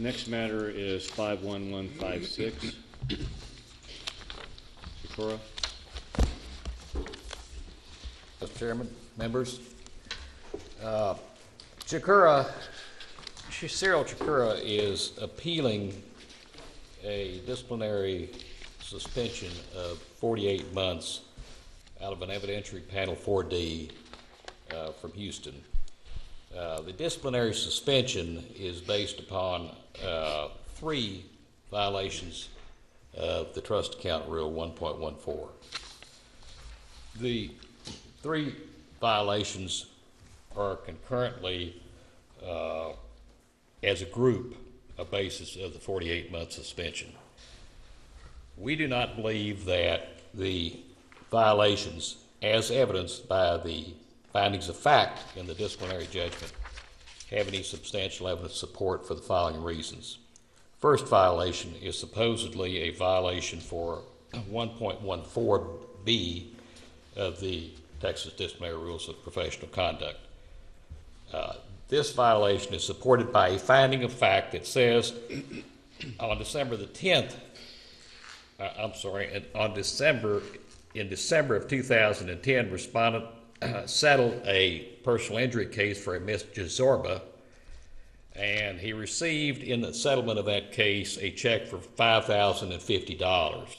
Next matter is 51156. Chukwurah. Mr. Chairman, members, Cyril Chukwurah is appealing a disciplinary suspension of 48 months out of an evidentiary panel 4D from Houston. The disciplinary suspension is based upon 3 violations of the trust account rule 1.14. The 3 violations are concurrently, as a group, a basis of the 48-month suspension. We do not believe that the violations, as evidenced by the findings of fact in the disciplinary judgment, have any substantial evidence support for the following reasons. First violation is supposedly a violation for 1.14b of the Texas Disciplinary Rules of Professional Conduct. This violation is supported by a finding of fact that says on December the 10th, in December of 2010, respondent settled a personal injury case for a Miss Jazorba, and he received in the settlement of that case a check for $5,050.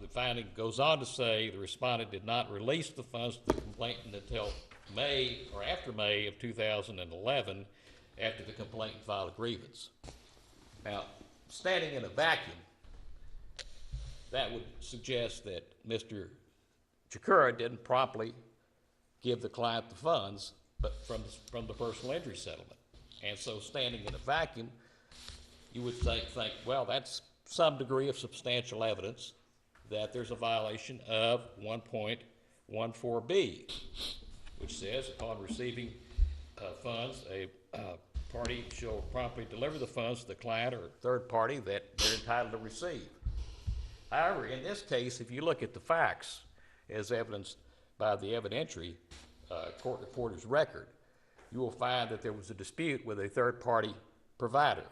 The finding goes on to say the respondent did not release the funds to the complainant until May or after May of 2011, after the complainant filed a grievance. Now, standing in a vacuum, that would suggest that Mr. Chukwurah didn't promptly give the client the funds, but from the personal injury settlement. And so, standing in a vacuum, you would think, well, that's some degree of substantial evidence that there's a violation of 1.14b, which says upon receiving funds, a party shall promptly deliver the funds to the client or third party that they're entitled to receive. However, in this case, if you look at the facts as evidenced by the evidentiary court reporter's record, you will find that there was a dispute with a third-party provider.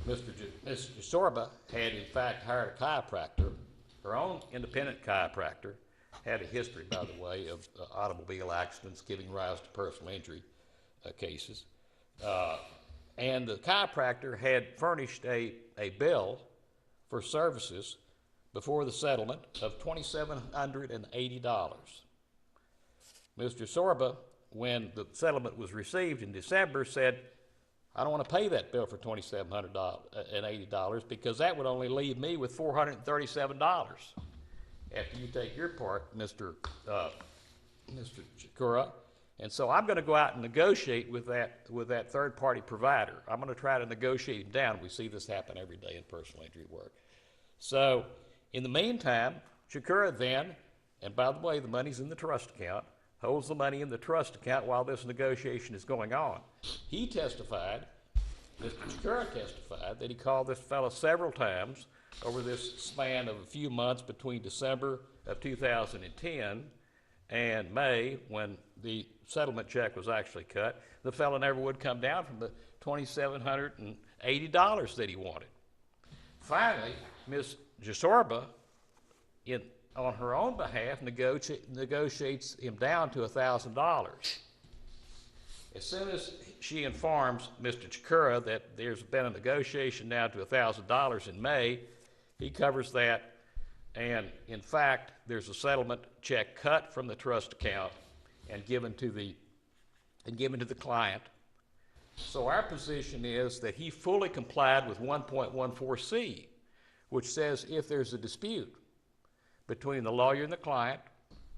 Ms. Jazorba had, in fact, hired a chiropractor, her own independent chiropractor, had a history, by the way, of automobile accidents giving rise to personal injury cases. And the chiropractor had furnished a bill for services before the settlement of $2,780. Ms. Jazorba, when the settlement was received in December, said, I don't want to pay that bill for $2,780 because that would only leave me with $437 after you take your part, Mr. Chukwurah. And so I'm going to go out and negotiate with that third-party provider. I'm going to try to negotiate him down. We see this happen every day in personal injury work. So in the meantime, Chukwurah then, and by the way, the money's in the trust account, holds the money in the trust account while this negotiation is going on. He testified, Mr. Chukwurah testified, that he called this fellow several times over this span of a few months between December of 2010 and May, when the settlement check was actually cut. The fellow never would come down from the $2,780 that he wanted. Finally, Ms. Jazorba, on her own behalf, negotiates him down to $1,000. As soon as she informs Mr. Chukwurah that there's been a negotiation down to $1,000 in May, he covers that, and in fact, there's a settlement check cut from the trust account and given to the client. So our position is that he fully complied with 1.14c, which says if there's a dispute between the lawyer and the client,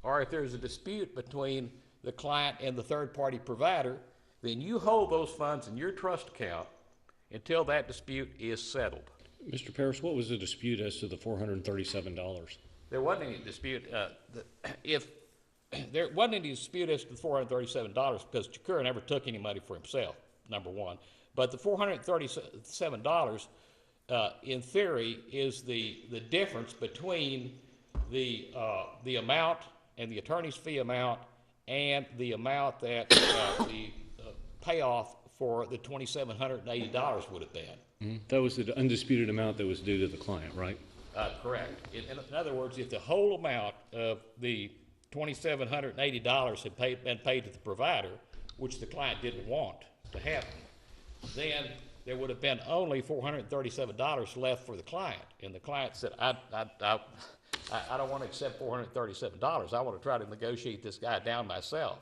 or if there's a dispute between the client and the third-party provider, then you hold those funds in your trust account until that dispute is settled. Mr. Parrish, what was the dispute as to the $437? There wasn't any dispute. There wasn't any dispute as to the $437 because Chukwurah never took any money for himself, number one. But the $437, in theory, is the difference between the amount and the attorney's fee amount and the amount that the payoff for the $2,780 would have been. That was the undisputed amount that was due to the client, right? Correct. In other words, if the whole amount of the $2,780 had been paid to the provider, which the client didn't want to happen, then there would have been only $437 left for the client. And the client said, I don't want to accept $437. I want to try to negotiate this guy down myself.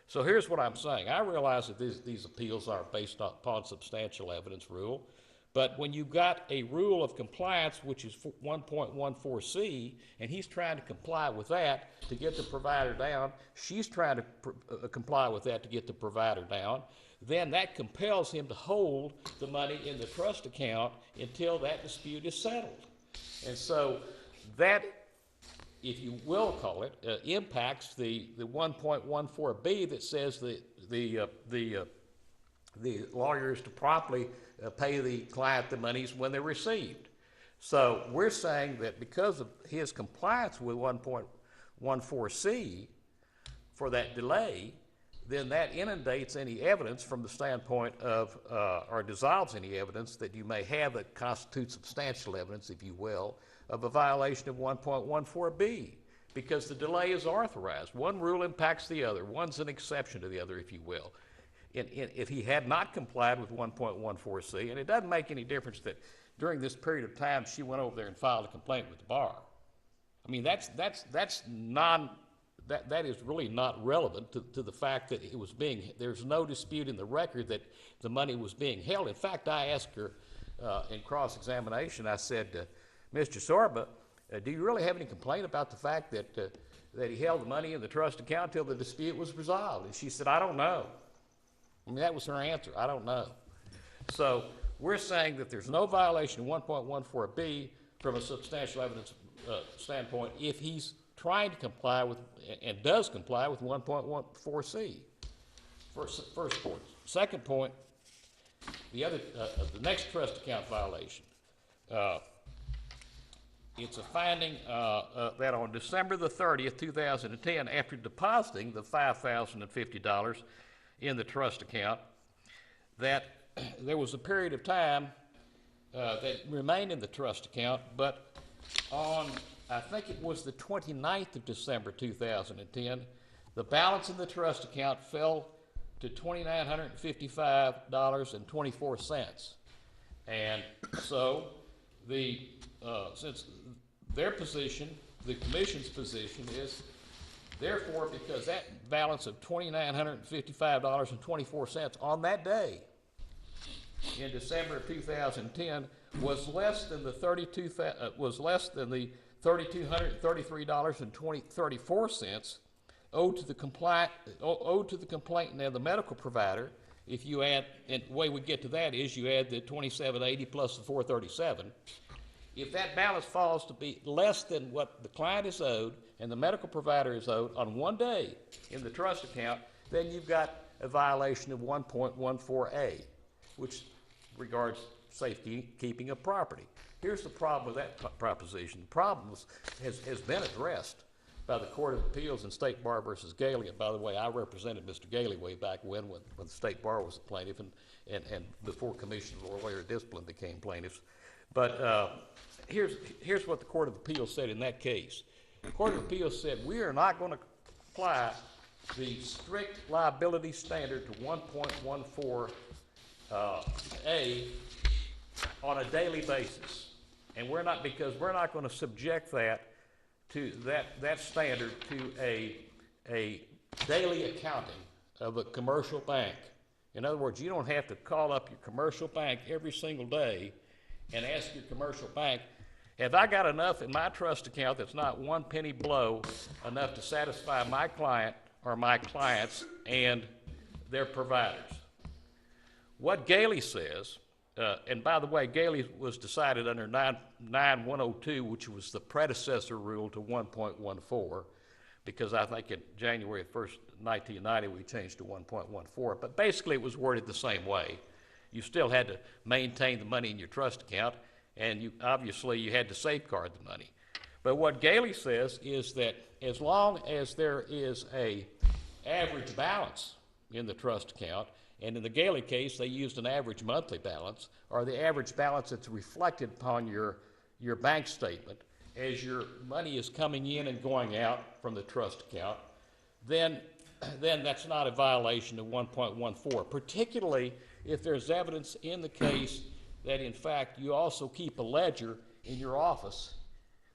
So here's what I'm saying. I realize that these appeals are based upon substantial evidence rule, but when you've got a rule of compliance, which is 1.14C, and he's trying to comply with that to get the provider down, she's trying to comply with that to get the provider down, then that compels him to hold the money in the trust account until that dispute is settled. And so that, if you will call it, impacts the 1.14B that says the lawyer is to promptly pay the client the monies when they're received. So we're saying that because of his compliance with 1.14C for that delay, then that inundates any evidence from the standpoint of, or dissolves any evidence that you may have that constitutes substantial evidence, if you will, of a violation of 1.14B, because the delay is authorized. One rule impacts the other. One's an exception to the other, if you will. If he had not complied with 1.14C, and it doesn't make any difference that during this period of time she went over there and filed a complaint with the bar. I mean, that is really not relevant to the fact that it was there's no dispute in the record that the money was being held. In fact, I asked her in cross-examination, I said, Mr. Sorba, do you really have any complaint about the fact that he held the money in the trust account until the dispute was resolved? And she said, I don't know. I mean, that was her answer, I don't know. So we're saying that there's no violation of 1.14B from a substantial evidence standpoint if he's trying to comply with, and does comply with 1.14C. First point. Second point, the next trust account violation. It's a finding that on December the 30th, 2010, after depositing the $5,050 in the trust account, that there was a period of time that remained in the trust account, but on, I think it was the 29th of December 2010, the balance in the trust account fell to $2,955.24. And so since their position, the commission's position is, therefore, because that balance of $2,955.24 on that day in December of 2010 was less than the $3,233.34 owed to the complainant and the medical provider. If you add, and the way we get to that is you add the $2,780 plus the $437. If that balance falls to be less than what the client is owed and the medical provider is owed on one day in the trust account, then you've got a violation of 1.14A, which regards safekeeping of property. Here's the problem with that proposition. The problem has been addressed by the Court of Appeals in State Bar versus Galey. And by the way, I represented Mr. Galey way back when the State Bar was a plaintiff and before Commission of Lawyer Discipline became plaintiffs. But here's what the Court of Appeals said in that case. The Court of Appeals said, we are not going to apply the strict liability standard to 1.14A on a daily basis. And we're not, because we're not going to subject that to that standard to a daily accounting of a commercial bank. In other words, you don't have to call up your commercial bank every single day and ask your commercial bank, have I got enough in my trust account that's not one penny below enough to satisfy my client or my clients and their providers? What Galey says, and by the way, Galey was decided under 9102, which was the predecessor rule to 1.14, because I think in January 1st, 1990, we changed to 1.14. But basically, it was worded the same way. You still had to maintain the money in your trust account, and obviously you had to safeguard the money. But what Galey says is that as long as there is a average balance in the trust account. And in the Gailey case, they used an average monthly balance, or the average balance that's reflected upon your bank statement as your money is coming in and going out from the trust account. Then that's not a violation of 1.14, particularly if there's evidence in the case that in fact you also keep a ledger in your office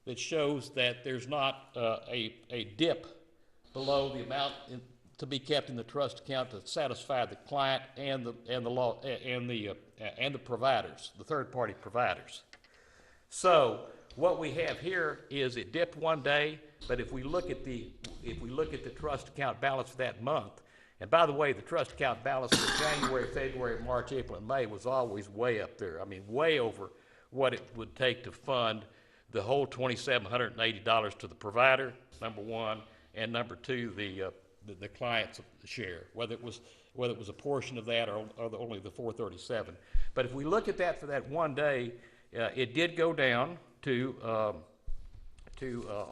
that shows that there's not a dip below the amount to be kept in the trust account to satisfy the client and the providers, the third-party providers. So what we have here is it dipped one day, but if we look at the trust account balance for that month, and by the way, the trust account balance for January, February, March, April, and May was always way up there. I mean, way over what it would take to fund the whole $2,780 to the provider, number one, and number two, the client's share, whether it was a portion of that or only the 437. But if we look at that for that one day, it did go down to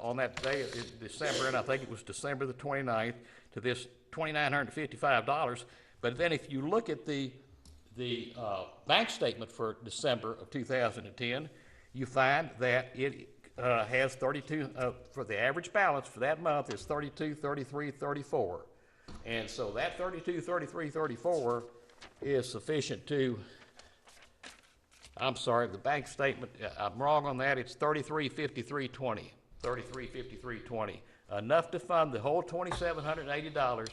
on that day in December, and I think it was December the 29th, to this $2,955. But then if you look at the bank statement for December of 2010, you find that it has 32, for the average balance for that month is 32, 33, 34. And so that 32, 33, 34 is sufficient to, I'm sorry, the bank statement, I'm wrong on that, it's 33, 53, 20. 33, 53, 20. Enough to fund the whole $2,780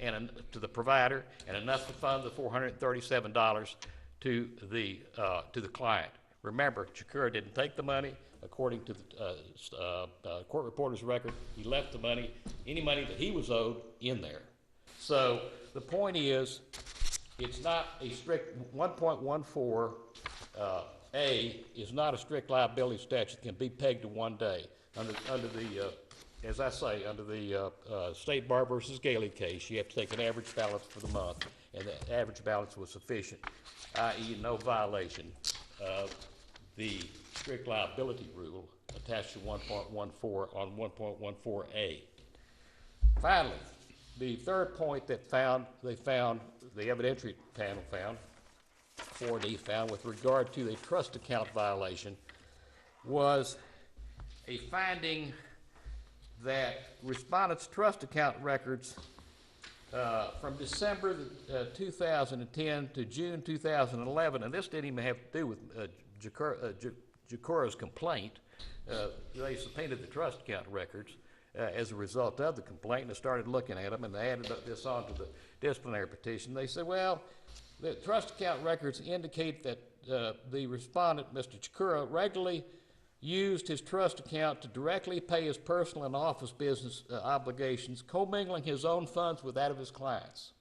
and to the provider, and enough to fund the $437 to the client. Remember, Chukwurah didn't take the money. According to the court reporter's record, he left the money, any money that he was owed, in there. So the point is, it's not a strict 1.14 A is not a strict liability statute that can be pegged to one day. Under the as I say, under the State Bar versus Gailey case, you have to take an average balance for the month, and the average balance was sufficient, i.e. no violation of the strict liability rule attached to 1.14 on 1.14A. Finally, the third point that the evidentiary panel found, 4D found, with regard to the trust account violation, was a finding that respondents' trust account records from December 2010 to June 2011, and this didn't even have to do with Chukwurah's complaint. They subpoenaed the trust account records as a result of the complaint, and they started looking at them, and they added this on to the disciplinary petition. They said, well, the trust account records indicate that the respondent, Mr. Chukwurah, regularly used his trust account to directly pay his personal and office business obligations, commingling his own funds with that of his clients.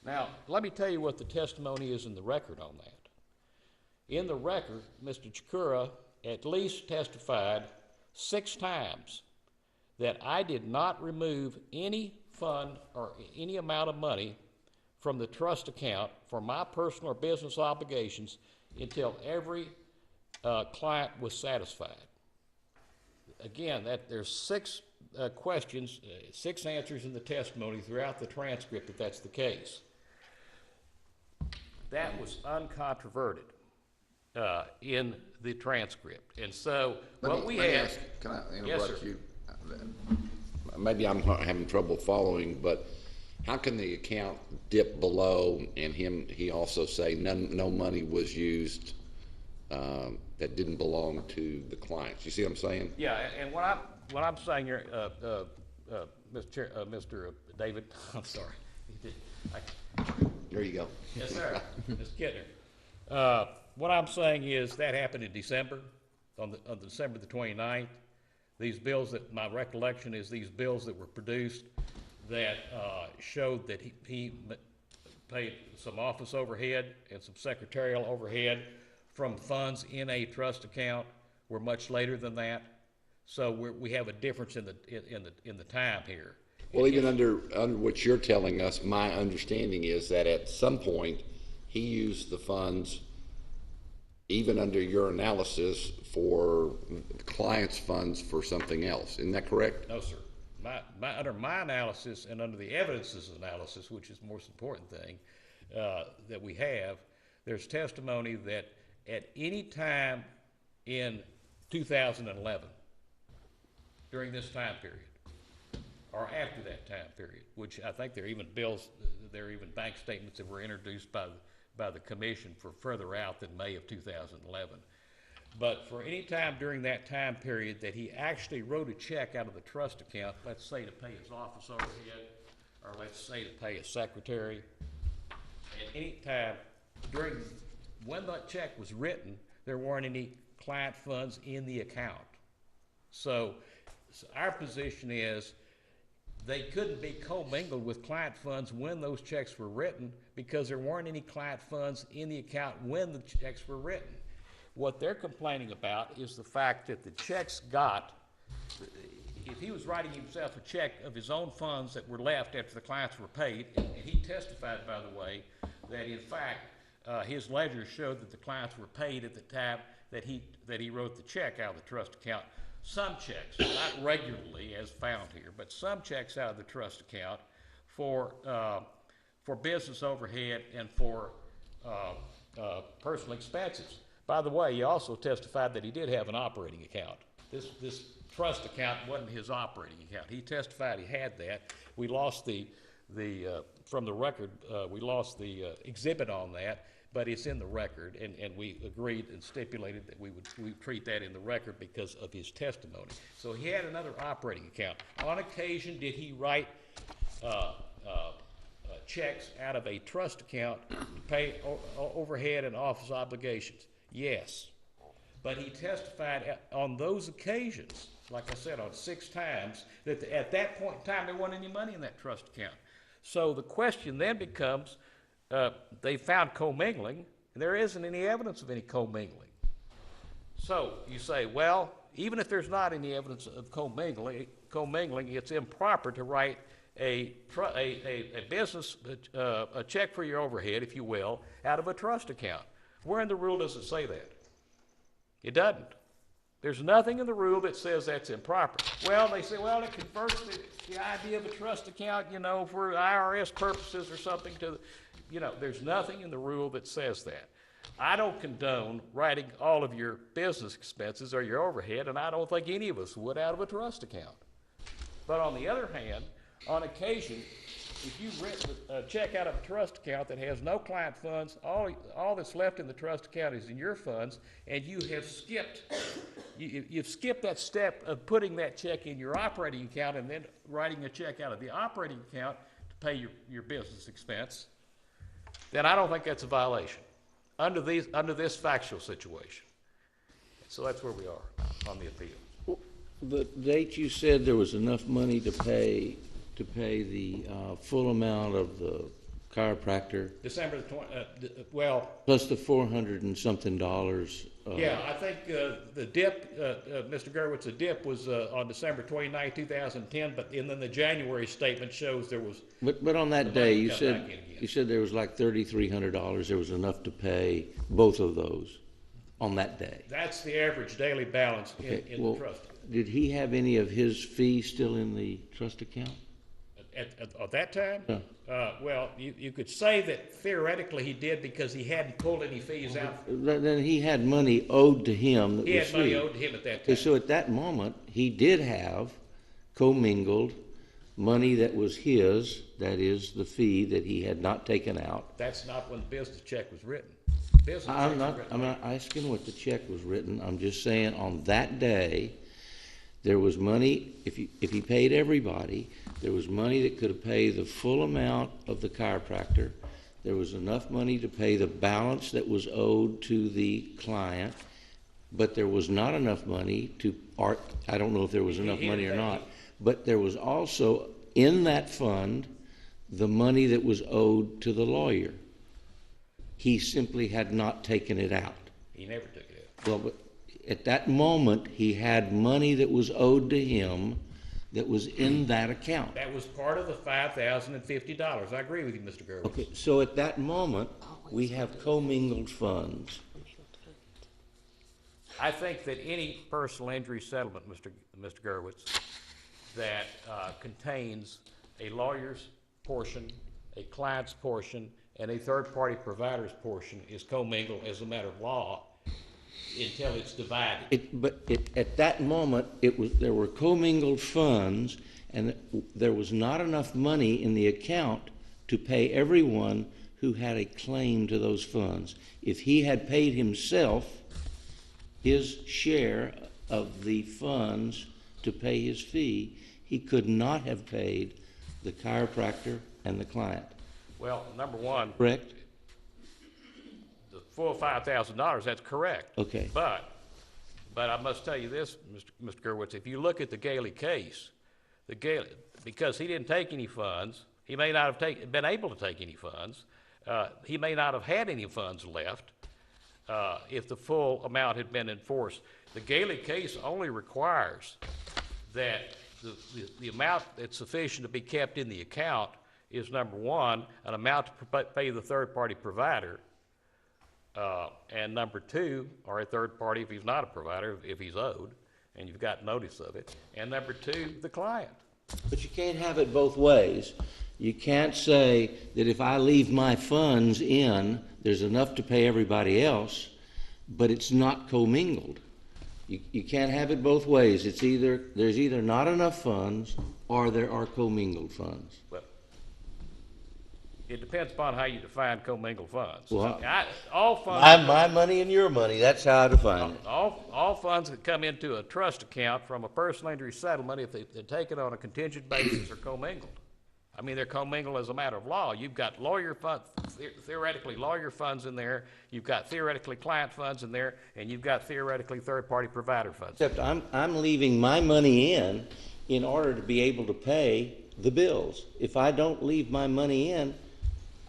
Now, let me tell you what the testimony is in the record on that. In the record, Mr. Chukwurah at least testified 6 times that I did not remove any fund or any amount of money from the trust account for my personal or business obligations until every client was satisfied. Again, there's 6 questions, 6 answers in the testimony throughout the transcript that that's the case. That was uncontroverted in the transcript. And so what we have... Can I interrupt yes, you? Maybe I'm having trouble following, but how can the account dip below and he also say no money was used that didn't belong to the clients? You see what I'm saying? Yeah, and what I'm saying here, Mr. David, I'm sorry. There you go. Yes, sir. Ms. Kittner. What I'm saying is that happened in December, on December the 29th. These bills that, my recollection is these bills that were produced that showed that he paid some office overhead and some secretarial overhead from funds in a trust account were much later than that. So we have a difference in the time here. Well, even under what you're telling us, my understanding is that at some point he used the funds, even under your analysis, for the client's funds for something else. Isn't that correct? No, sir. under my analysis and under the evidence's analysis, which is the most important thing that we have, there's testimony that at any time in 2011, during this time period, or after that time period, which I think there are even bank statements that were introduced by the commission for further out than May of 2011. But for any time during that time period that he actually wrote a check out of the trust account, let's say to pay his office overhead, or let's say to pay his secretary, at any time during when that check was written, there weren't any client funds in the account. So our position is they couldn't be commingled with client funds when those checks were written because there weren't any client funds in the account when the checks were written. What they're complaining about is the fact that the checks if he was writing himself a check of his own funds that were left after the clients were paid, and he testified, by the way, that in fact his ledger showed that the clients were paid at the time that he wrote the check out of the trust account. Some checks, not regularly as found here, but some checks out of the trust account for business overhead and for personal expenses. By the way, he also testified that he did have an operating account. This trust account wasn't his operating account. He testified he had that. We lost from the record, we lost the exhibit on that, but it's in the record, and we agreed and stipulated that we would treat that in the record because of his testimony. So he had another operating account. On occasion, did he write checks out of a trust account to pay overhead and office obligations? Yes. But he testified on those occasions, like I said, on 6 times, that at that point in time there wasn't any money in that trust account. So the question then becomes, they found commingling, and there isn't any evidence of any commingling. So you say, well, even if there's not any evidence of commingling, it's improper to write a business a check for your overhead, if you will, out of a trust account. Where in the rule does it say that? It doesn't. There's nothing in the rule that says that's improper. Well, they say, well, it converts the idea of a trust account, for IRS purposes or something to, there's nothing in the rule that says that. I don't condone writing all of your business expenses or your overhead, and I don't think any of us would out of a trust account. But on the other hand, on occasion, if you've written a check out of a trust account that has no client funds, all that's left in the trust account is in your funds, and you have you've skipped that step of putting that check in your operating account and then writing a check out of the operating account to pay your business expense, then I don't think that's a violation under this factual situation. So that's where we are on the appeal. The date you said there was enough money to pay the full amount of the chiropractor. December the 20th, plus the $400 and something. Yeah, I think the dip, Mr. Gerwitz, the dip was on December 29, 2010, but then the January statement shows there was. But on that day, you said there was like $3,300. There was enough to pay both of those on that day. That's the average daily balance in the trust. Did he have any of his fees still in the trust account? At that time? Yeah. Well, you could say that theoretically he did because he hadn't pulled any fees out. Then he had money owed to him. He had money owed to him at that time. So at that moment, he did have commingled money that was his, that is the fee that he had not taken out. That's not when the business check was written. I'm not asking what the check was written. I'm just saying on that day, there was money, if he paid everybody, there was money that could have paid the full amount of the chiropractor. There was enough money to pay the balance that was owed to the client, but there was not enough money I don't know if there was enough money or not, but there was also in that fund the money that was owed to the lawyer. He simply had not taken it out. He never took it out. Well, but at that moment, he had money that was owed to him that was in that account. That was part of the $5,050. I agree with you, Mr. Gerwitz. Okay, so at that moment, we have commingled funds. I think that any personal injury settlement, Mr. Gerwitz, that contains a lawyer's portion, a client's portion, and a third-party provider's portion is commingled as a matter of law until it's divided. At that moment, there were commingled funds, and there was not enough money in the account to pay everyone who had a claim to those funds. If he had paid himself his share of the funds to pay his fee, he could not have paid the chiropractor and the client. Well, number one, Correct? the full $5,000, that's correct. Okay. But I must tell you this, Mr. Gerwitz, if you look at the Gailey case, because he didn't take any funds, he may not have been able to take any funds, he may not have had any funds left if the full amount had been enforced. The Gailey case only requires that the amount that's sufficient to be kept in the account is, number one, an amount to pay the third-party provider, and number two, or a third party if he's not a provider, if he's owed, and you've got notice of it, and number two, the client. But you can't have it both ways. You can't say that if I leave my funds in, there's enough to pay everybody else, but it's not commingled. You can't have it both ways. There's either not enough funds or there are commingled funds. Well, it depends upon how you define commingled funds. Well, All funds. My money and your money, that's how I define it. All funds that come into a trust account from a personal injury settlement, if they're taken on a contingent basis, are commingled. I mean, they're commingled as a matter of law. You've got lawyer funds, theoretically lawyer funds in there, you've got theoretically client funds in there, and you've got theoretically third-party provider funds. Except I'm leaving my money in order to be able to pay the bills. If I don't leave my money in,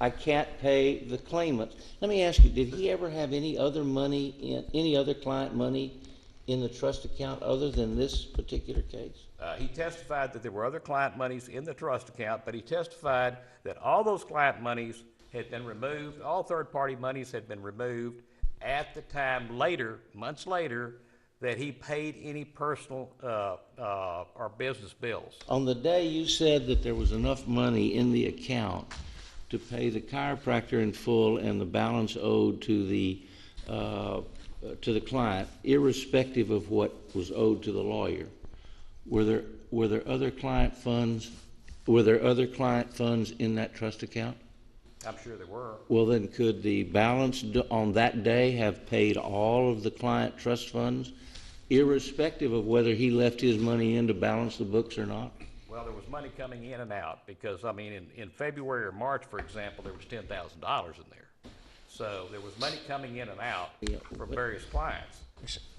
I can't pay the claimants. Let me ask you, did he ever have any other client money in the trust account other than this particular case? He testified that there were other client monies in the trust account, but he testified that all those client monies had been removed, all third-party monies had been removed at the time later, months later, that he paid any personal or business bills. On the day you said that there was enough money in the account to pay the chiropractor in full and the balance owed to the client, irrespective of what was owed to the lawyer, were there other client funds? Were there other client funds in that trust account? I'm sure there were. Well, then could the balance on that day have paid all of the client trust funds, irrespective of whether he left his money in to balance the books or not? Well, there was money coming in and out because, I mean, in February or March, for example, there was $10,000 in there. So there was money coming in and out from various clients.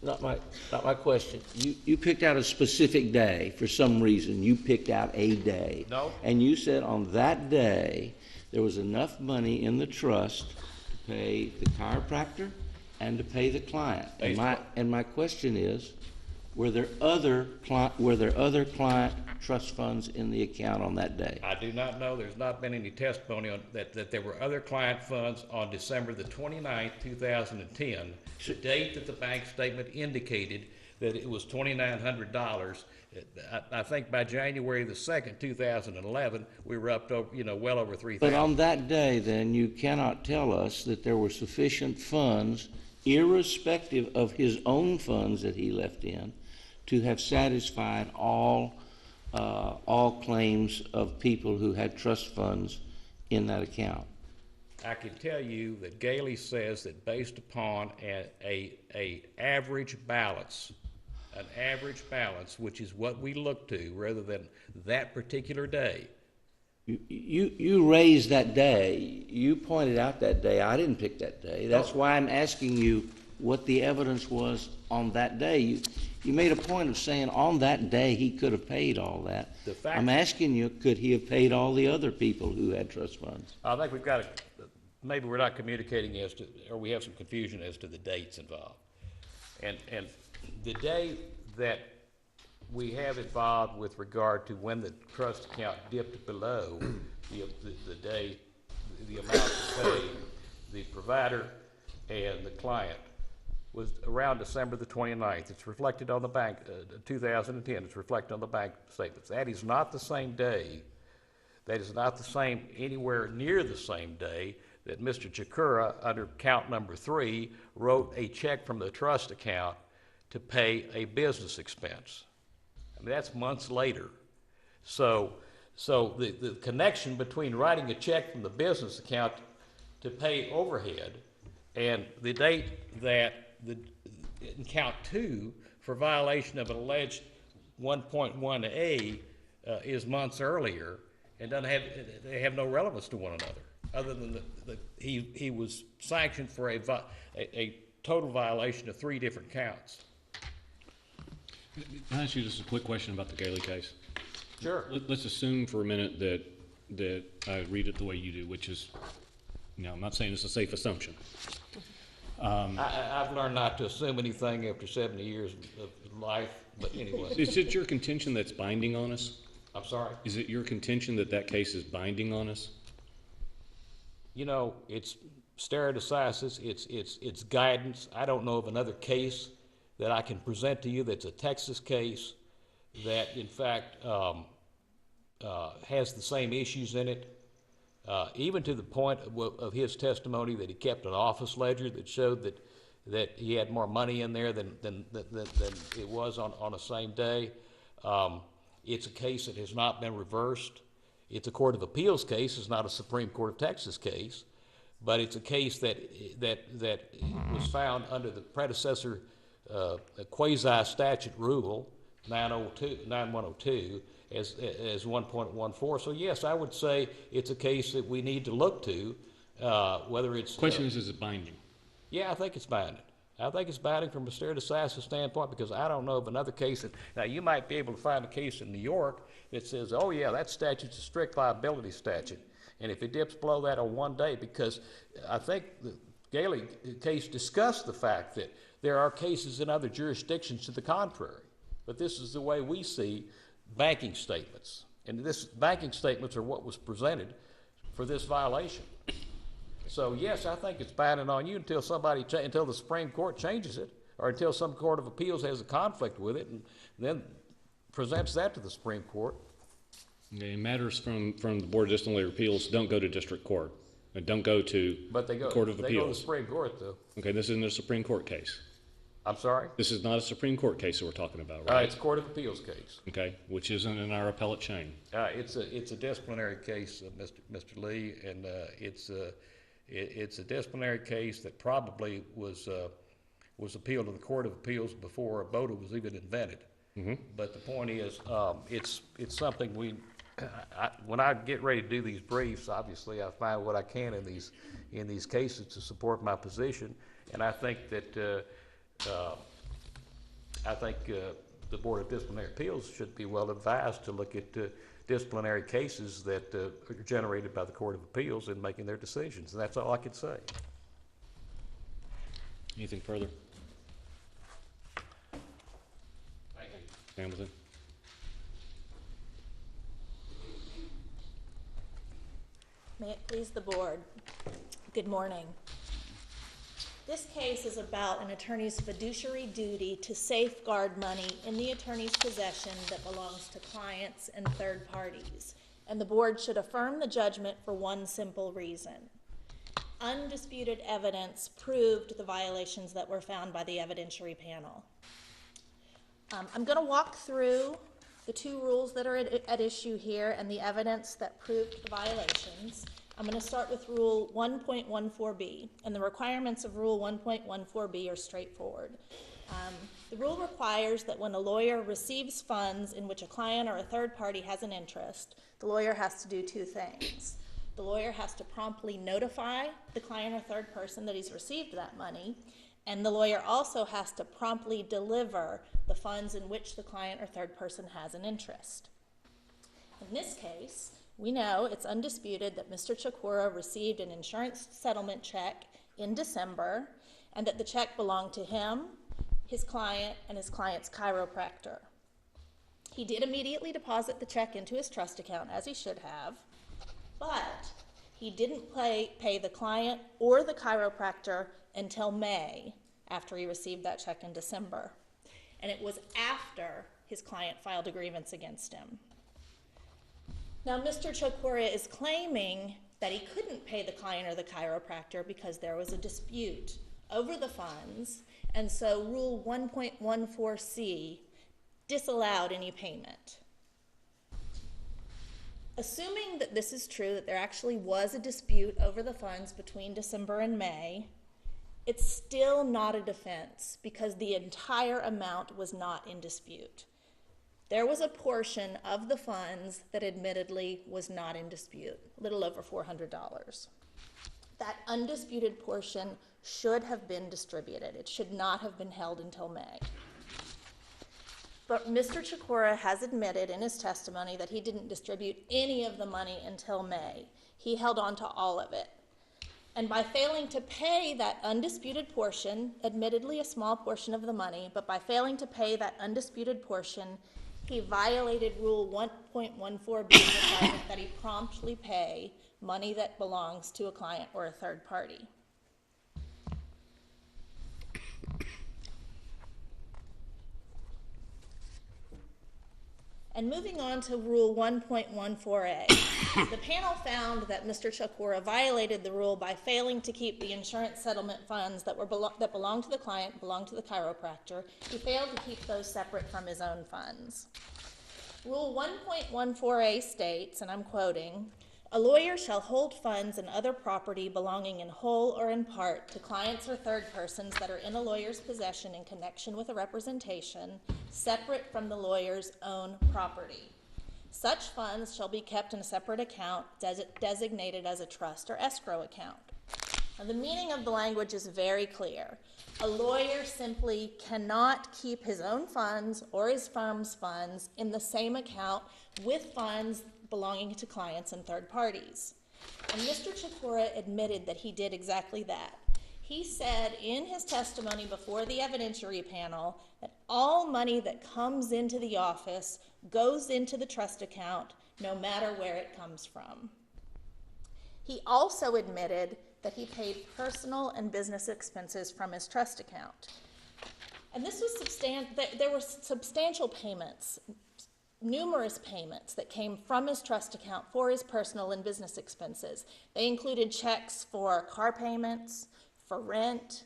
Not my question. You picked out a specific day for some reason. You picked out a day. No. And you said on that day there was enough money in the trust to pay the chiropractor and to pay the client. And my question is, were there other client trust funds in the account on that day? I do not know. There's not been any testimony on that there were other client funds on December the 29th, 2010, the date that the bank statement indicated that it was $2,900. I think by January the 2nd, 2011, we were up to, well over $3,000. But on that day, then, you cannot tell us that there were sufficient funds, irrespective of his own funds that he left in, to have satisfied all claims of people who had trust funds in that account. I can tell you that Gailey says that based upon a average balance, which is what we look to rather than that particular day. You raised that day. You pointed out that day. I didn't pick that day. That's why I'm asking you what the evidence was on that day. You made a point of saying on that day he could have paid all that. I'm asking you, could he have paid all the other people who had trust funds? I think maybe we're not communicating or we have some confusion as to the dates involved. And the day that we have involved with regard to when the trust account dipped below the day, the amount to pay the provider and the client was around December the 29th. It's reflected on the bank, 2010, it's reflected on the bank statements. That is not the same day. That is not the same, anywhere near the same day that Mr. Chukwurah, under count number 3, wrote a check from the trust account to pay a business expense. I mean, that's months later. So the connection between writing a check from the business account to pay overhead and the date that in count 2 for violation of an alleged 1.1A is months earlier, and they have no relevance to one another, other than he was sanctioned for a total violation of 3 different counts. Can I ask you just a quick question about the Gailey case? Sure. Let's assume for a minute that I read it the way you do, which is, I'm not saying it's a safe assumption. I've learned not to assume anything after 70 years of life, but anyway. Is it your contention that's binding on us? I'm sorry? Is it your contention that case is binding on us? It's stare decisis, it's guidance. I don't know of another case that I can present to you that's a Texas case that, in fact, has the same issues in it. Even to the point of his testimony that he kept an office ledger that showed that he had more money in there than it was on the same day. It's a case that has not been reversed. It's a Court of Appeals case. It's not a Supreme Court of Texas case, but it's a case that was found under the predecessor quasi-statute rule 9102 as 1.14. So yes, I would say it's a case that we need to look to, whether it's... The question is it binding? Yeah, I think it's binding. I think it's binding from a stare decisis standpoint, because I don't know of another case now you might be able to find a case in New York that says, oh yeah, that statute's a strict liability statute, and if it dips below that on one day, because I think the Gailey case discussed the fact that there are cases in other jurisdictions to the contrary, but this is the way we see banking statements, and this banking statements are what was presented for this violation. So yes, I think it's binding on you until until the Supreme Court changes it, or until some Court of Appeals has a conflict with it and then presents that to the Supreme Court. Okay, matters from the Board of Disciplinary Appeals don't go to district court. And don't go to the Court of Appeals. They go to the Supreme Court, though. Okay, this isn't a Supreme Court case. I'm sorry? This is not a Supreme Court case that we're talking about, right? It's a Court of Appeals case. Okay, which isn't in our appellate chain. It's a disciplinary case, Mr. Lee, and it's a disciplinary case that probably was appealed to the Court of Appeals before a BOTA was even invented. Mm-hmm. But the point is, it's something when I get ready to do these briefs, obviously I find what I can in these cases to support my position, and I think that the Board of Disciplinary Appeals should be well advised to look at disciplinary cases that are generated by the Court of Appeals in making their decisions, and that's all I could say. Anything further? Thank you. Hamilton? May it please the Board. Good morning. This case is about an attorney's fiduciary duty to safeguard money in the attorney's possession that belongs to clients and third parties, and the Board should affirm the judgment for one simple reason. Undisputed evidence proved the violations that were found by the evidentiary panel. I'm going to walk through the 2 rules that are at issue here and the evidence that proved the violations. I'm going to start with Rule 1.14b, and the requirements of Rule 1.14b are straightforward. The rule requires that when a lawyer receives funds in which a client or a third party has an interest, the lawyer has to do 2 things. The lawyer has to promptly notify the client or third person that he's received that money, and the lawyer also has to promptly deliver the funds in which the client or third person has an interest. In this case, we know it's undisputed that Mr. Chukwurah received an insurance settlement check in December, and that the check belonged to him, his client, and his client's chiropractor. He did immediately deposit the check into his trust account, as he should have, but he didn't pay the client or the chiropractor until May, after he received that check in December. And it was after his client filed a grievance against him. Now, Mr. Chukwurah is claiming that he couldn't pay the client or the chiropractor because there was a dispute over the funds, and so Rule 1.14C disallowed any payment. Assuming that this is true, that there actually was a dispute over the funds between December and May, it's still not a defense because the entire amount was not in dispute. There was a portion of the funds that admittedly was not in dispute, a little over $400. That undisputed portion should have been distributed. It should not have been held until May. But Mr. Chukwurah has admitted in his testimony that he didn't distribute any of the money until May. He held on to all of it. And by failing to pay that undisputed portion, admittedly a small portion of the money, but by failing to pay that undisputed portion, he violated Rule 1.14B's requirement that he promptly pay money that belongs to a client or a third party. And moving on to Rule 1.14A, the panel found that Mr. Chukwurah violated the rule by failing to keep the insurance settlement funds that belonged to the client, belonged to the chiropractor. He failed to keep those separate from his own funds. Rule 1.14A states, and I'm quoting, "A lawyer shall hold funds and other property belonging in whole or in part to clients or third persons that are in a lawyer's possession in connection with a representation, separate from the lawyer's own property. Such funds shall be kept in a separate account designated as a trust or escrow account." Now, the meaning of the language is very clear. A lawyer simply cannot keep his own funds or his firm's funds in the same account with funds belonging to clients and third parties. And Mr. Chukwurah admitted that he did exactly that. He said in his testimony before the evidentiary panel that all money that comes into the office goes into the trust account no matter where it comes from. He also admitted that he paid personal and business expenses from his trust account. And this was there were substantial payments, numerous payments that came from his trust account for his personal and business expenses. They included checks for car payments, for rent,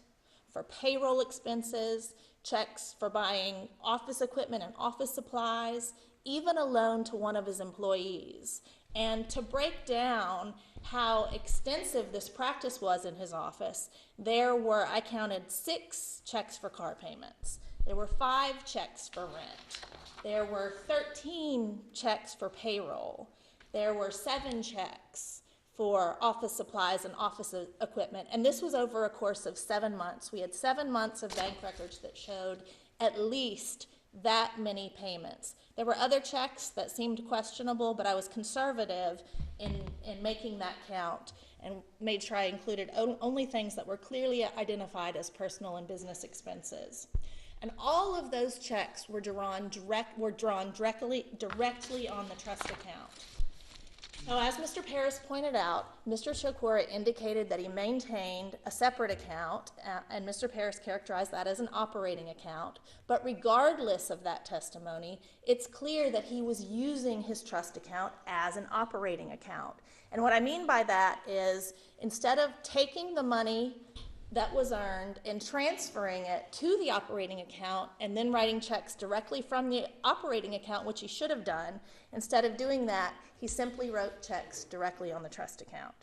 for payroll expenses, checks for buying office equipment and office supplies, even a loan to one of his employees. And to break down how extensive this practice was in his office, I counted 6 checks for car payments. There were 5 checks for rent. There were 13 checks for payroll. There were 7 checks for office supplies and office equipment. And this was over a course of 7 months. We had 7 months of bank records that showed at least that many payments. There were other checks that seemed questionable, but I was conservative in making that count and made sure I included only things that were clearly identified as personal and business expenses. And all of those checks were drawn directly on the trust account. Now, as Mr. Paris pointed out, Mr. Chukwurah indicated that he maintained a separate account, and Mr. Paris characterized that as an operating account. But regardless of that testimony, it's clear that he was using his trust account as an operating account. And what I mean by that is, instead of taking the money that was earned and transferring it to the operating account and then writing checks directly from the operating account, which he should have done, instead of doing that, he simply wrote checks directly on the trust account.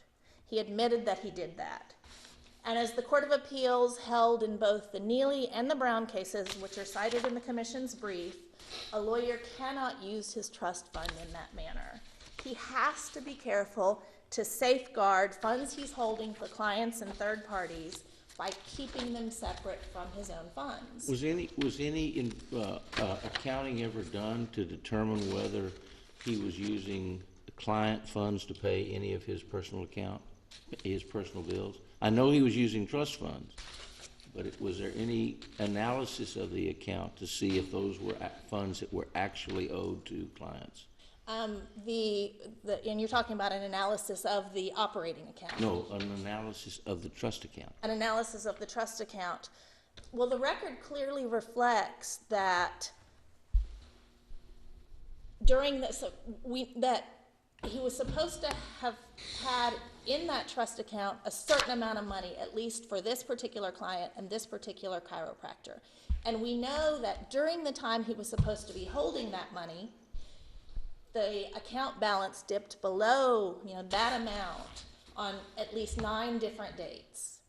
He admitted that he did that. And as the Court of Appeals held in both the Neely and the Brown cases, which are cited in the Commission's brief, a lawyer cannot use his trust fund in that manner. He has to be careful to safeguard funds he's holding for clients and third parties by keeping them separate from his own funds. Was any accounting ever done to determine whether he was using client funds to pay any of his personal bills? I know he was using trust funds, but was there any analysis of the account to see if those were funds that were actually owed to clients? And you're talking about an analysis of the operating account? No, an analysis of the trust account. An analysis of the trust account. Well, the record clearly reflects that during this, that he was supposed to have had in that trust account a certain amount of money, at least for this particular client and this particular chiropractor. And we know that during the time he was supposed to be holding that money, the account balance dipped below, that amount on at least 9 different dates.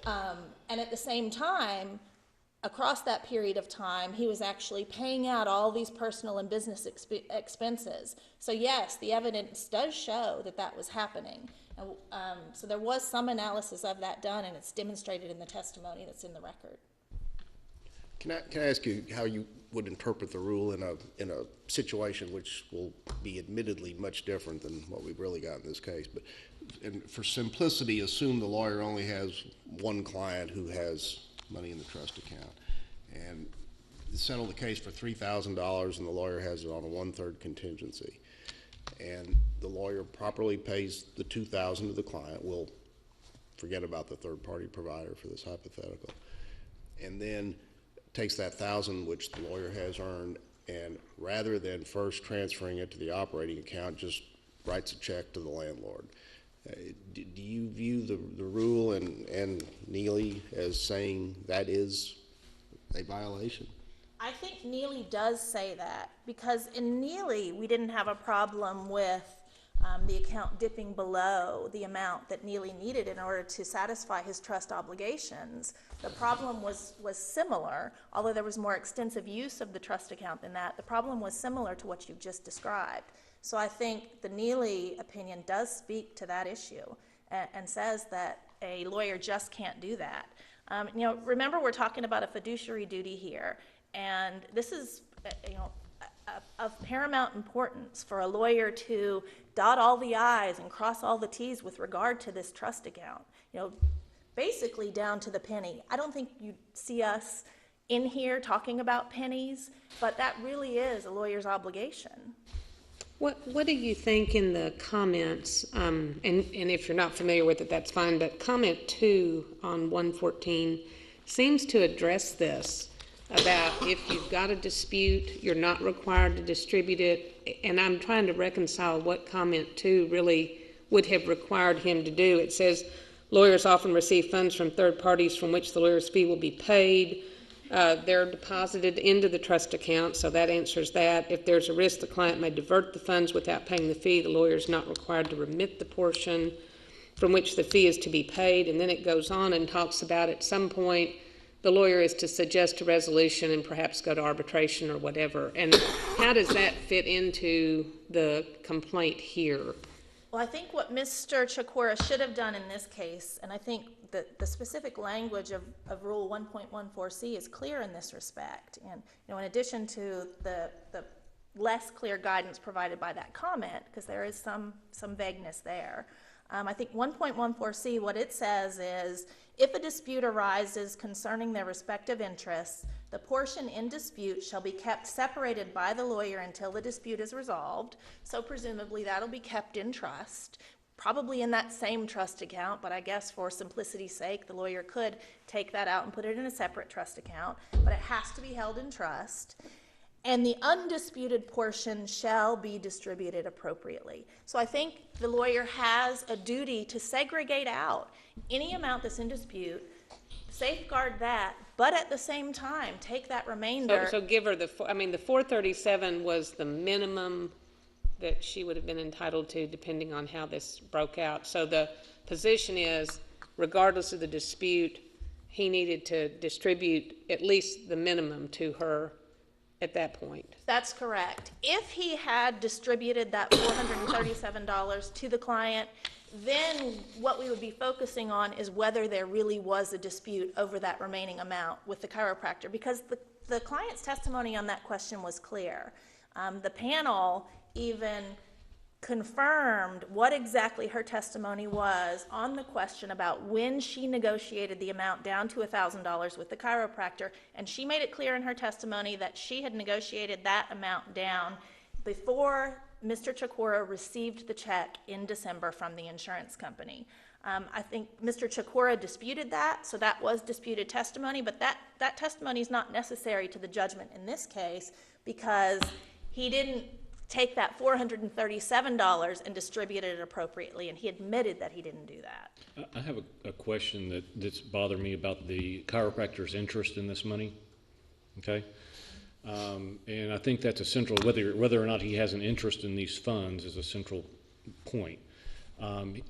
And at the same time, across that period of time, he was actually paying out all these personal and business expenses. So yes, the evidence does show that that was happening. So there was some analysis of that done, and it's demonstrated in the testimony that's in the record. Can I ask you how you would interpret the rule in a situation which will be admittedly much different than what we've really got in this case? But for simplicity, assume the lawyer only has one client who has money in the trust account, and settle the case for $3,000, and the lawyer has it on a 1/3 contingency, and the lawyer properly pays the $2,000 to the client. We'll forget about the third-party provider for this hypothetical, and then takes that $1,000 which the lawyer has earned, and rather than first transferring it to the operating account, just writes a check to the landlord. Do you view the rule and Neely as saying that is a violation? I think Neely does say that, because in Neely, we didn't have a problem with the account dipping below the amount that Neely needed in order to satisfy his trust obligations. The problem was similar, although there was more extensive use of the trust account than that. The problem was similar to what you've just described. So I think the Neely opinion does speak to that issue and says that a lawyer just can't do that. Remember, we're talking about a fiduciary duty here, and this is, of paramount importance for a lawyer to dot all the I's and cross all the T's with regard to this trust account, basically down to the penny. I don't think you see us in here talking about pennies, but that really is a lawyer's obligation. What do you think in the comments, and if you're not familiar with it, that's fine, but comment 2 on 114 seems to address this, about if you've got a dispute, you're not required to distribute it, and I'm trying to reconcile what comment 2 really would have required him to do. It says, lawyers often receive funds from third parties from which the lawyer's fee will be paid. They're deposited into the trust account, so that answers that. If there's a risk the client may divert the funds without paying the fee, the lawyer is not required to remit the portion from which the fee is to be paid. And then it goes on and talks about at some point the lawyer is to suggest a resolution and perhaps go to arbitration or whatever. And how does that fit into the complaint here? Well, I think what Mr. Chukwurah should have done in this case, and I think that the specific language of Rule 1.14c is clear in this respect. And in addition to the less clear guidance provided by that comment, because there is some vagueness there, I think 1.14c, what it says is, if a dispute arises concerning their respective interests, the portion in dispute shall be kept separated by the lawyer until the dispute is resolved. So presumably that'll be kept in trust, probably in that same trust account, but I guess for simplicity's sake, the lawyer could take that out and put it in a separate trust account, but it has to be held in trust. And the undisputed portion shall be distributed appropriately. So I think the lawyer has a duty to segregate out any amount that's in dispute, safeguard that, but at the same time, take that remainder. So give her the 437 was the minimum that she would have been entitled to depending on how this broke out. So the position is, regardless of the dispute, he needed to distribute at least the minimum to her at that point. That's correct. If he had distributed that $437 to the client, then what we would be focusing on is whether there really was a dispute over that remaining amount with the chiropractor, because the client's testimony on that question was clear. The panel even confirmed what exactly her testimony was on the question about when she negotiated the amount down to $1,000 with the chiropractor, and she made it clear in her testimony that she had negotiated that amount down before Mr. Chukwurah received the check in December from the insurance company. I think Mr. Chukwurah disputed that, so that was disputed testimony, but that testimony is not necessary to the judgment in this case because he didn't take that $437 and distribute it appropriately, and he admitted that he didn't do that. I have a question that's bothered me about the chiropractor's interest in this money, okay? And I think that's a central, whether or not he has an interest in these funds is a central point.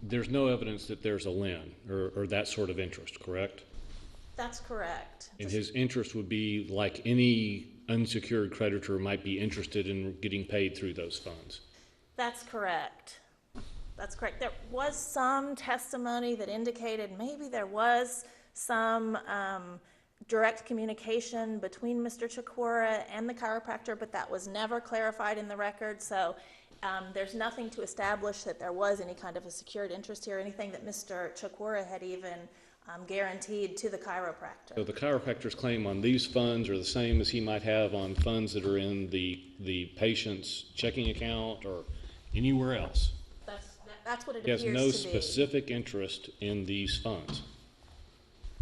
There's no evidence that there's a lien or that sort of interest, correct? That's correct. And his interest would be like any unsecured creditor might be interested in getting paid through those funds. That's correct. That's correct. There was some testimony that indicated maybe there was some direct communication between Mr. Chukwurah and the chiropractor, but that was never clarified in the record. So there's nothing to establish that there was any kind of a secured interest here, anything that Mr. Chukwurah had even guaranteed to the chiropractor. So the chiropractor's claim on these funds are the same as he might have on funds that are in the patient's checking account or anywhere else. That's what it He appears has to be. no specific interest in these funds.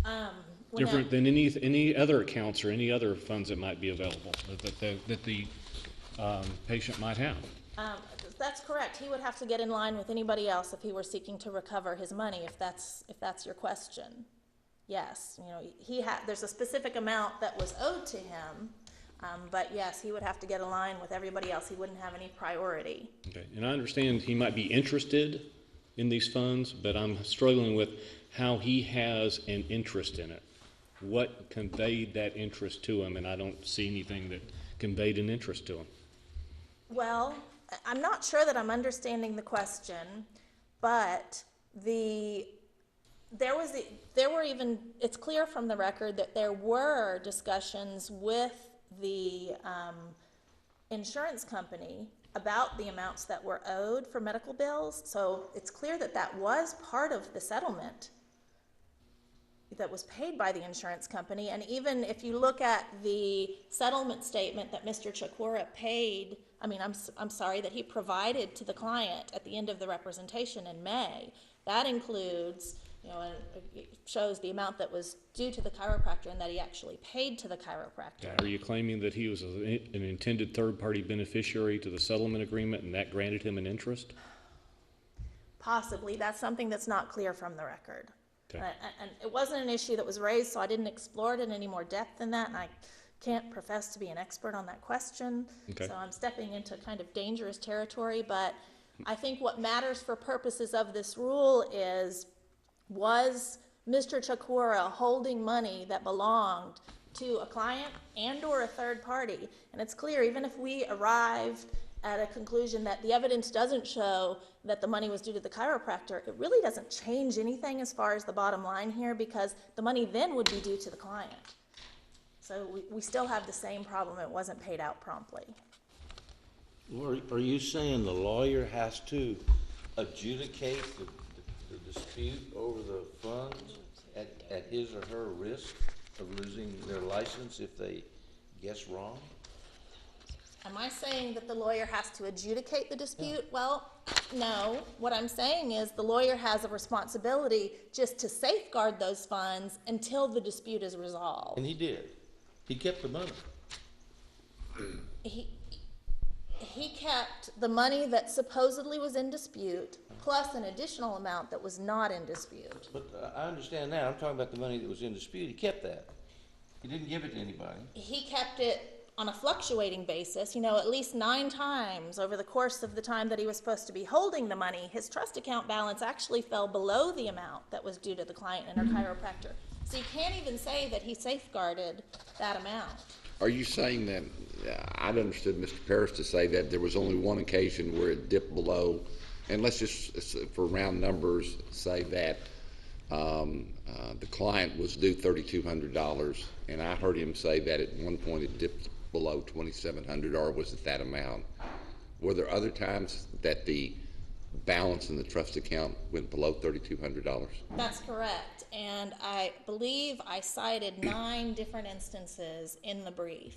Well, Different than any other accounts or any other funds that might be available that the patient might have. That's correct. He would have to get in line with anybody else if he were seeking to recover his money, if that's your question. Yes, there's a specific amount that was owed to him, but yes, he would have to get in line with everybody else. He wouldn't have any priority. Okay, and I understand he might be interested in these funds, but I'm struggling with how he has an interest in it. What conveyed that interest to him, and I don't see anything that conveyed an interest to him. Well, I'm not sure that I'm understanding the question, but it's clear from the record that there were discussions with the insurance company about the amounts that were owed for medical bills. So it's clear that that was part of the settlement that was paid by the insurance company. And even if you look at the settlement statement that Mr. Chukwurah that he provided to the client at the end of the representation in May, that includes, it shows the amount that was due to the chiropractor and that he actually paid to the chiropractor. Are you claiming that he was an intended third-party beneficiary to the settlement agreement and that granted him an interest? Possibly. That's something that's not clear from the record. Okay. And it wasn't an issue that was raised, so I didn't explore it in any more depth than that, and I can't profess to be an expert on that question. Okay. So I'm stepping into kind of dangerous territory, but I think what matters for purposes of this rule is, was Mr. Chukwurah holding money that belonged to a client and or a third party? And it's clear, even if we arrived at a conclusion that the evidence doesn't show that the money was due to the chiropractor, it really doesn't change anything as far as the bottom line here, because the money then would be due to the client. So we still have the same problem. It wasn't paid out promptly. Are you saying the lawyer has to adjudicate the dispute over the funds at his or her risk of losing their license if they guess wrong? Am I saying that the lawyer has to adjudicate the dispute? Well, no. What I'm saying is the lawyer has a responsibility just to safeguard those funds until the dispute is resolved. And he did. He kept the money. He kept the money that supposedly was in dispute, plus an additional amount that was not in dispute. But I understand that. I'm talking about the money that was in dispute. He kept that. He didn't give it to anybody. He kept it on a fluctuating basis, at least 9 times over the course of the time that he was supposed to be holding the money. His trust account balance actually fell below the amount that was due to the client and her chiropractor. So you can't even say that he safeguarded that amount. Are you saying that, I'd understood Mr. Parrish to say that there was only one occasion where it dipped below, and let's just, for round numbers, say that the client was due $3,200, and I heard him say that at one point it dipped below $2,700, or was it that amount? Were there other times that the balance in the trust account went below $3,200? That's correct, and I believe I cited 9 different instances in the brief.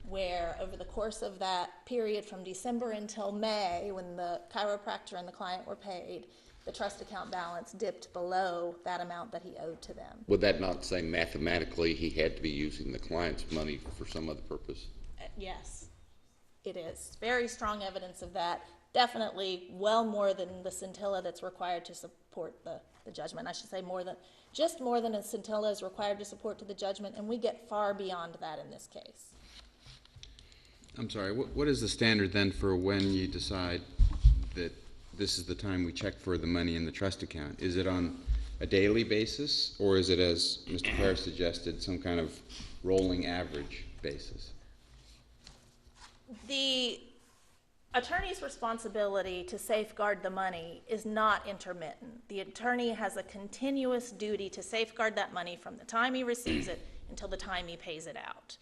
where over the course of that period from December until May, when the chiropractor and the client were paid, the trust account balance dipped below that amount that he owed to them. Would that not say mathematically he had to be using the client's money for some other purpose? Yes, it is. Very strong evidence of that. Definitely well more than the scintilla that's required to support the judgment. I should say just more than a scintilla is required to support to the judgment, and we get far beyond that in this case. I'm sorry, what is the standard then for when you decide that this is the time we check for the money in the trust account? Is it on a daily basis, or is it, as Mr. Harris suggested, some kind of rolling average basis? The attorney's responsibility to safeguard the money is not intermittent. The attorney has a continuous duty to safeguard that money from the time he receives it until the time he pays it out.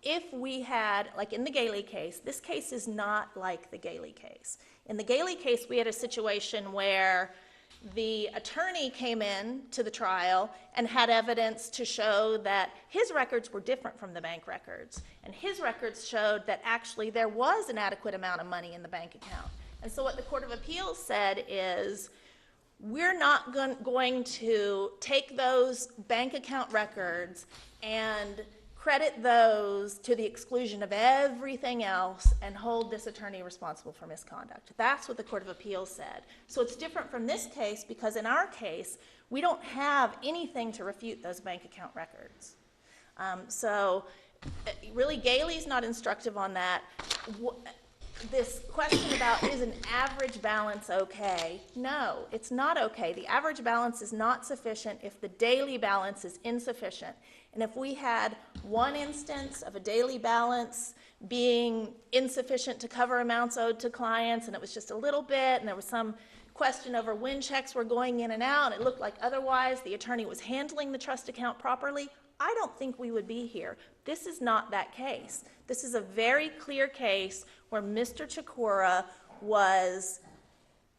If we had, like in the Gailey case, this case is not like the Gailey case. In the Gailey case, we had a situation where the attorney came in to the trial and had evidence to show that his records were different from the bank records. And his records showed that actually there was an adequate amount of money in the bank account. And so what the Court of Appeals said is, we're not going to take those bank account records and credit those to the exclusion of everything else and hold this attorney responsible for misconduct. That's what the Court of Appeals said. So it's different from this case because in our case, we don't have anything to refute those bank account records. So really, Gailey's not instructive on that. This question about is an average balance okay? No, it's not okay. The average balance is not sufficient if the daily balance is insufficient. And if we had one instance of a daily balance being insufficient to cover amounts owed to clients, and it was just a little bit, and there was some question over when checks were going in and out, and it looked like otherwise the attorney was handling the trust account properly, I don't think we would be here. This is not that case. This is a very clear case where Mr. Chukwurah was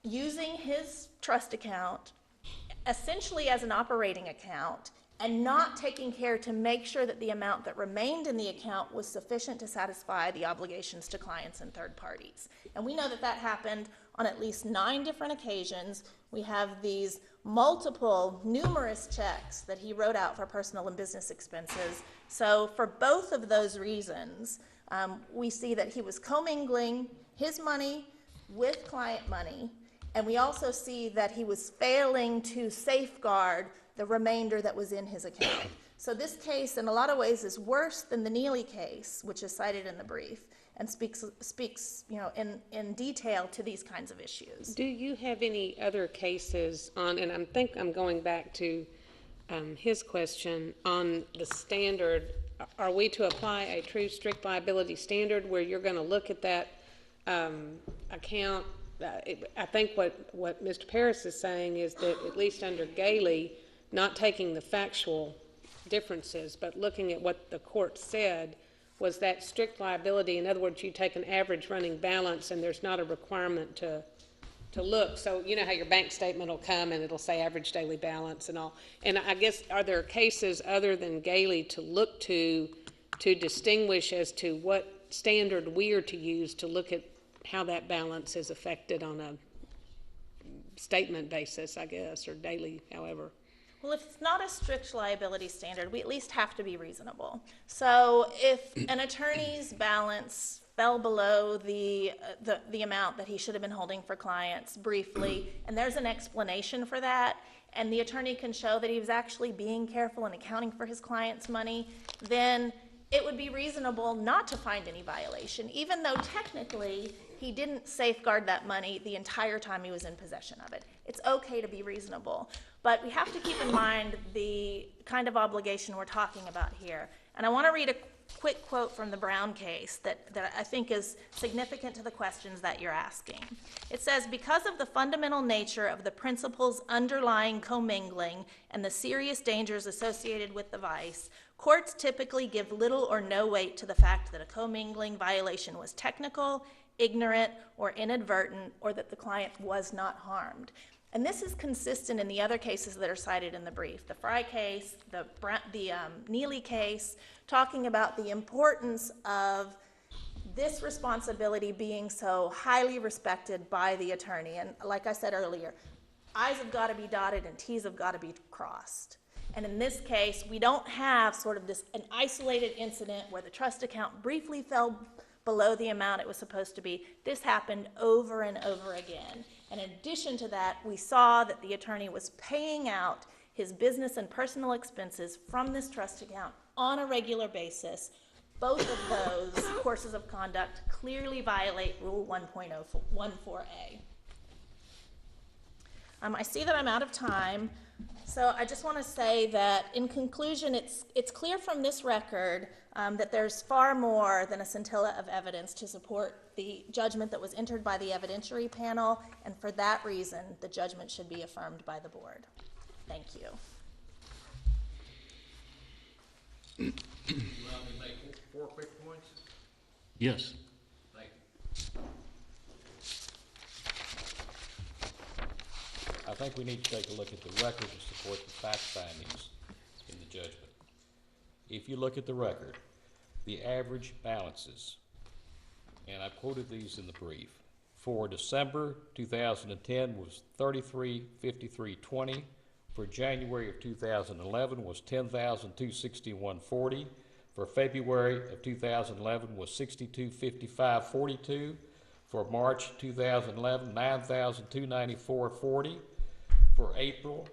using his trust account essentially as an operating account and not taking care to make sure that the amount that remained in the account was sufficient to satisfy the obligations to clients and third parties. And we know that that happened on at least 9 different occasions. We have these numerous checks that he wrote out for personal and business expenses. So for both of those reasons, we see that he was commingling his money with client money, and we also see that he was failing to safeguard the remainder that was in his account. So this case, in a lot of ways, is worse than the Neely case, which is cited in the brief, and speaks in detail to these kinds of issues. Do you have any other cases on, and I think I'm going back to his question, on the standard, are we to apply a true strict liability standard where you're going to look at that account? I think what Mr. Paris is saying is that at least under Gailey, not taking the factual differences, but looking at what the court said, was that strict liability. In other words, you take an average running balance and there's not a requirement to look. So you know how your bank statement will come and it'll say average daily balance and all. And I guess, are there cases other than Gailey to look to distinguish as to what standard we are to use to look at how that balance is affected on a statement basis, I guess, or daily, however? Well, if it's not a strict liability standard, we at least have to be reasonable. So if an attorney's balance fell below the amount that he should have been holding for clients briefly, and there's an explanation for that, and the attorney can show that he was actually being careful and accounting for his client's money, then it would be reasonable not to find any violation, even though technically he didn't safeguard that money the entire time he was in possession of it. It's okay to be reasonable. But we have to keep in mind the kind of obligation we're talking about here. And I want to read a quick quote from the Brown case that I think is significant to the questions that you're asking. It says, because of the fundamental nature of the principles underlying commingling and the serious dangers associated with the vice, courts typically give little or no weight to the fact that a commingling violation was technical, ignorant, or inadvertent, or that the client was not harmed. And this is consistent in the other cases that are cited in the brief, the Fry case, the Neely case, talking about the importance of this responsibility being so highly respected by the attorney. And like I said earlier, I's have got to be dotted and T's have got to be crossed. And in this case, we don't have sort of an isolated incident where the trust account briefly fell below the amount it was supposed to be. This happened over and over again. And in addition to that, we saw that the attorney was paying out his business and personal expenses from this trust account on a regular basis. Both of those courses of conduct clearly violate Rule 1.014A. I see that I'm out of time, so I just want to say that in conclusion, it's clear from this record that there's far more than a scintilla of evidence to support the judgment that was entered by the evidentiary panel, and for that reason, the judgment should be affirmed by the board. Thank you. Allow me to make 4 quick points? Yes. Thank you. I think we need to take a look at the record to support the fact findings in the judgment. If you look at the record, the average balances, and I quoted these in the brief, for December 2010 was $33,5320. For January of 2011 was $10,261.40. For February of 2011 was $62,5542. For March 2011, $9,294.40. For April,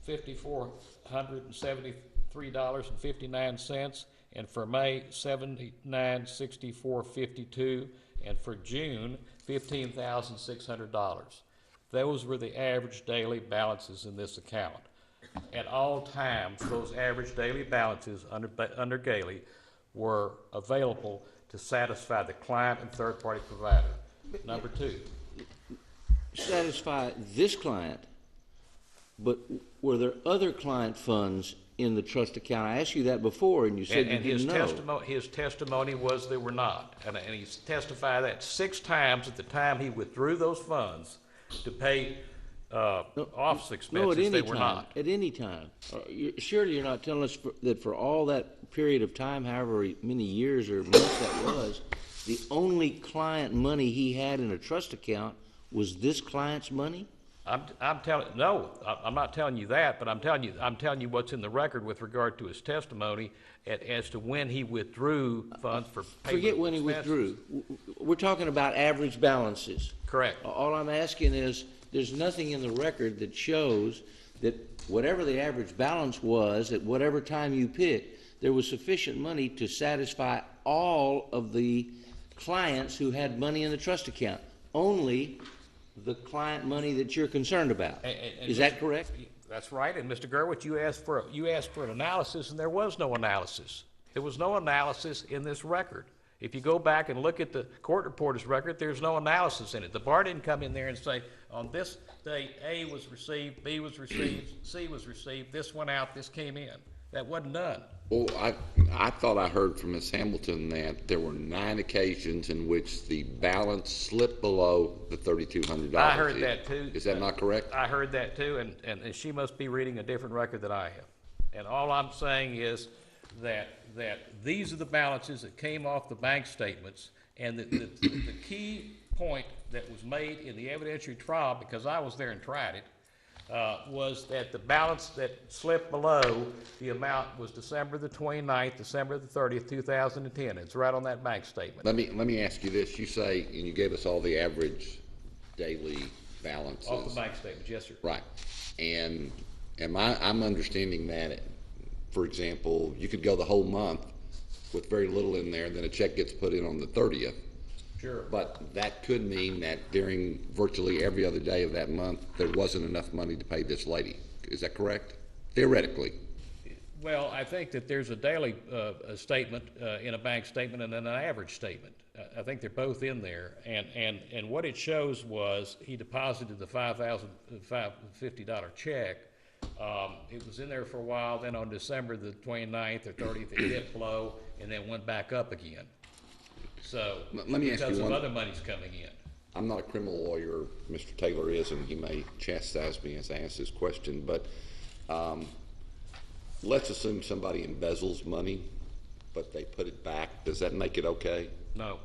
$5,473.59, and for May, $79,64.52, and for June, $15,600. Those were the average daily balances in this account. At all times, those average daily balances under Gailey were available to satisfy the client and third-party provider. Number 2. Satisfy this client, but were there other client funds in the trust account? I asked you that before, and you said you didn't know. His testimony was there were not, and he testified that 6 times at the time he withdrew those funds to pay office expenses. They were not. At any time. Surely you're not telling us that for all that period of time, however many years or months that was, the only client money he had in a trust account was this client's money? I'm not telling you that, but I'm telling you what's in the record with regard to his testimony as to when he withdrew funds for payment. Forget when he withdrew. We're talking about average balances. Correct. All I'm asking is, there's nothing in the record that shows that whatever the average balance was at whatever time you pick, there was sufficient money to satisfy all of the clients who had money in the trust account. Only the client money that you're concerned about. Is that correct? That's right. And Mr. Gerwitz, you asked for an analysis, and there was no analysis. There was no analysis in this record. If you go back and look at the court reporter's record, there's no analysis in it. The bar didn't come in there and say, on this date, A was received, B was received, C was received, this went out, this came in. That wasn't done. Well, I thought I heard from Ms. Hamilton that there were 9 occasions in which the balance slipped below the $3,200. I heard that too. Is that not correct? I heard that too, and she must be reading a different record than I have. And all I'm saying is that these are the balances that came off the bank statements, and the key point that was made in the evidentiary trial, because I was there and tried it, was that the balance that slipped below the amount was December the 29th, December the 30th, 2010. It's right on that bank statement. Let me ask you this. You say, and you gave us all the average daily balances. Off the bank statement, yes, sir. Right. And I'm understanding that, for example, you could go the whole month with very little in there, and then a check gets put in on the 30th. Sure. But that could mean that during virtually every other day of that month, there wasn't enough money to pay this lady. Is that correct? Theoretically. Well, I think that there's a daily statement in a bank statement and then an average statement. I think they're both in there. And what it shows was he deposited the $5,050 check. It was in there for a while. Then on December the 29th or 30th, it dipped low and then went back up again. So, let me ask you because of one. other monies coming in. I'm not a criminal lawyer, Mr. Taylor is, and he may chastise me as I ask this question, but let's assume somebody embezzles money, but they put it back. Does that make it okay? No.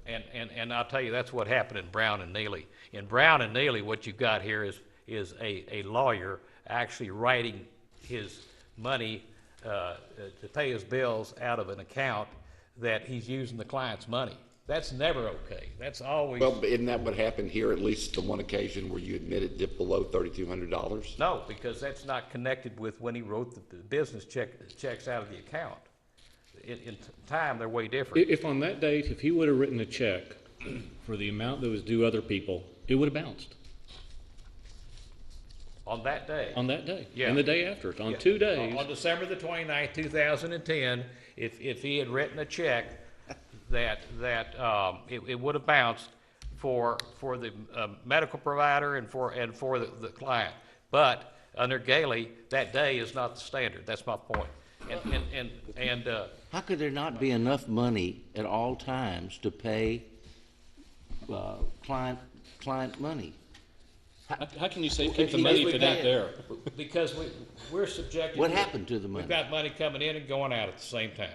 And I'll tell you, that's what happened in Brown and Neely. In Brown and Neely, what you've got here is a lawyer actually writing his money to pay his bills out of an account that he's using the client's money. That's never okay. That's always. Well, but isn't that what happened here, at least the one occasion where you admit it dipped below $3,200? No, because that's not connected with when he wrote the business checks out of the account. In time, they're way different. If on that date, if he would have written a check for the amount that was due other people, it would have bounced. On that day. On that day. Yeah. And the day after it, on Yeah. 2 days. On December the 29th, 2010, if he had written a check that it would have bounced for the medical provider and for the client. But under Galey, that day is not the standard. That's my point. And How could there not be enough money at all times to pay client money? How can you say keep the Because money we if it's not can't. there? Because we're subjected. What happened to the money? We've got money coming in and going out at the same time.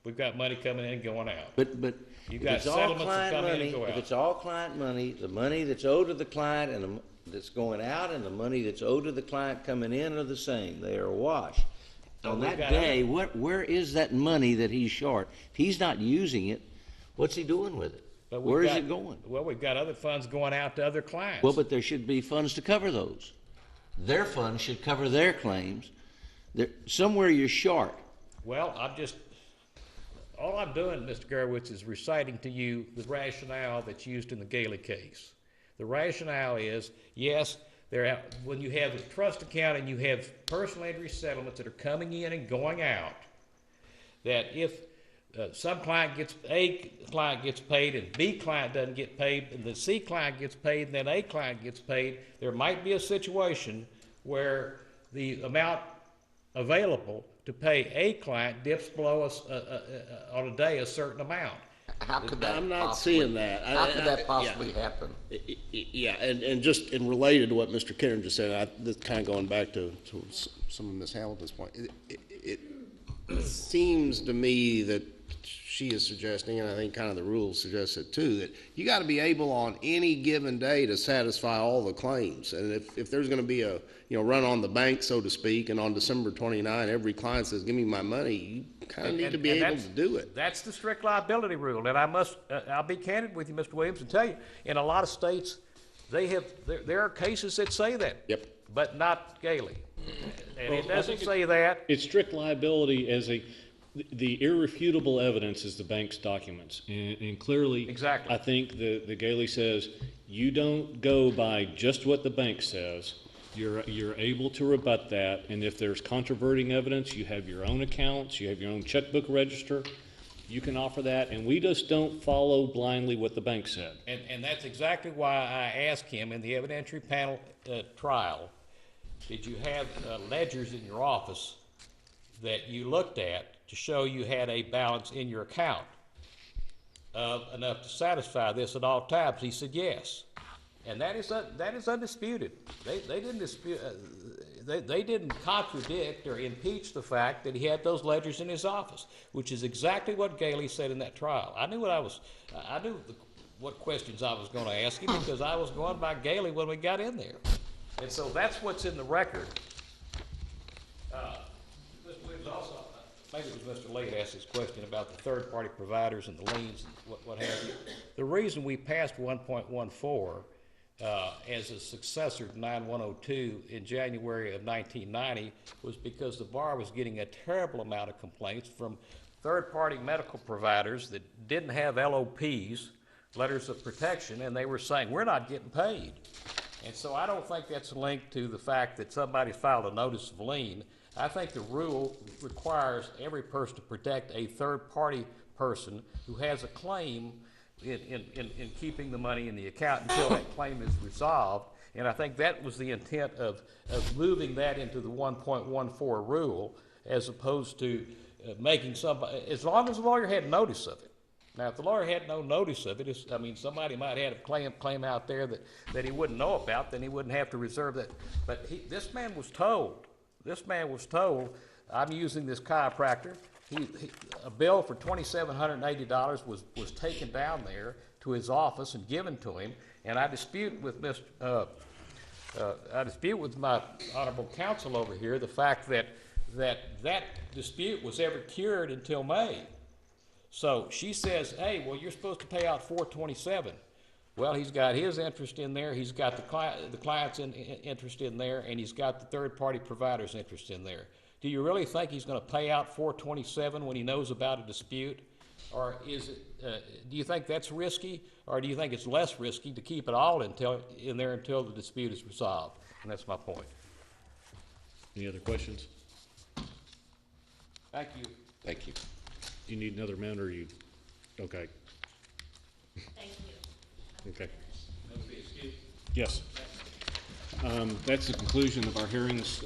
We've got money coming in and going out. But You if got it's all settlements that client come in and money, go if out. it's all client money, the money that's owed to the client and that's going out and the money that's owed to the client coming in are the same. They are a wash. On we've that got day, where is that money that he's short? If he's not using it, what's he doing with it? But we've Where is got- it going? Well, we've got other funds going out to other clients. Well, but there should be funds to cover those. Their funds should cover their claims. Somewhere you're short. Well, all I'm doing, Mr. Gerwitz, is reciting to you the rationale that's used in the Galey case. The rationale is, yes, when you have a trust account and you have personal injury settlements that are coming in and going out, that if A client gets paid and B client doesn't get paid, and the C client gets paid and then A client gets paid, there might be a situation where the amount available to pay A client dips below on a day a certain amount. How could that I'm not possibly- seeing that. How could that possibly happen? Yeah, and just in related to what Mr. Karen just said, this kind of going back to some of Ms. Hamilton's point, it seems to me that she is suggesting, and I think kind of the rules suggest it too, that you got to be able on any given day to satisfy all the claims. And if there's going to be a run on the bank, so to speak, and on December 29 every client says, "Give me my money," you kind of need to be able to do it. That's the strict liability rule, and I'll be candid with you, Mr. Williams, and tell you, in a lot of states, there are cases that say that. Yep. But not Galey. And Well, it I doesn't think say that. It's strict liability as the irrefutable evidence is the bank's documents. And clearly, Exactly. I think the Galey says, you don't go by just what the bank says. You're able to rebut that, and if there's controverting evidence, you have your own accounts, you have your own checkbook register, you can offer that, and we just don't follow blindly what the bank said. And that's exactly why I asked him in the evidentiary panel trial, did you have ledgers in your office that you looked at to show you had a balance in your account enough to satisfy this at all times? He said yes. And that is undisputed. They didn't dispute. They didn't contradict or impeach the fact that he had those ledgers in his office, which is exactly what Galey said in that trial. I knew what questions I was going to ask him because I was going by Galey when we got in there, and so that's what's in the record. Mr. Williams also, maybe it was Mr. Lake asked this question about the third-party providers and the liens and what have you. The reason we passed 1.14 as a successor to 9102 in January of 1990 was because the bar was getting a terrible amount of complaints from third-party medical providers that didn't have LOPs, letters of protection, and they were saying, we're not getting paid. And so I don't think that's linked to the fact that somebody filed a notice of lien. I think the rule requires every person to protect a third-party person who has a claim in keeping the money in the account until that claim is resolved. And I think that was the intent of moving that into the 1.14 rule as opposed to making somebody, as long as the lawyer had notice of it. Now, if the lawyer had no notice of it, I mean, somebody might have a claim out there that he wouldn't know about, then he wouldn't have to reserve that. But this man was told, I'm using this chiropractor. A bill for $2,780 was taken down there to his office and given to him, and I dispute with my honorable counsel over here the fact that dispute was ever cured until May. So she says, hey, well, you're supposed to pay out $427. Well, he's got his interest in there, he's got the client's interest in there, and he's got the third-party provider's interest in there. Do you really think he's going to pay out $427 when he knows about a dispute? Or is it, do you think that's risky, or do you think it's less risky to keep it all in there until the dispute is resolved? And that's my point. Any other questions? Thank you. Thank you. Do you need another minute, or you, okay, Thank you. okay. Yes. That's the conclusion of our hearings.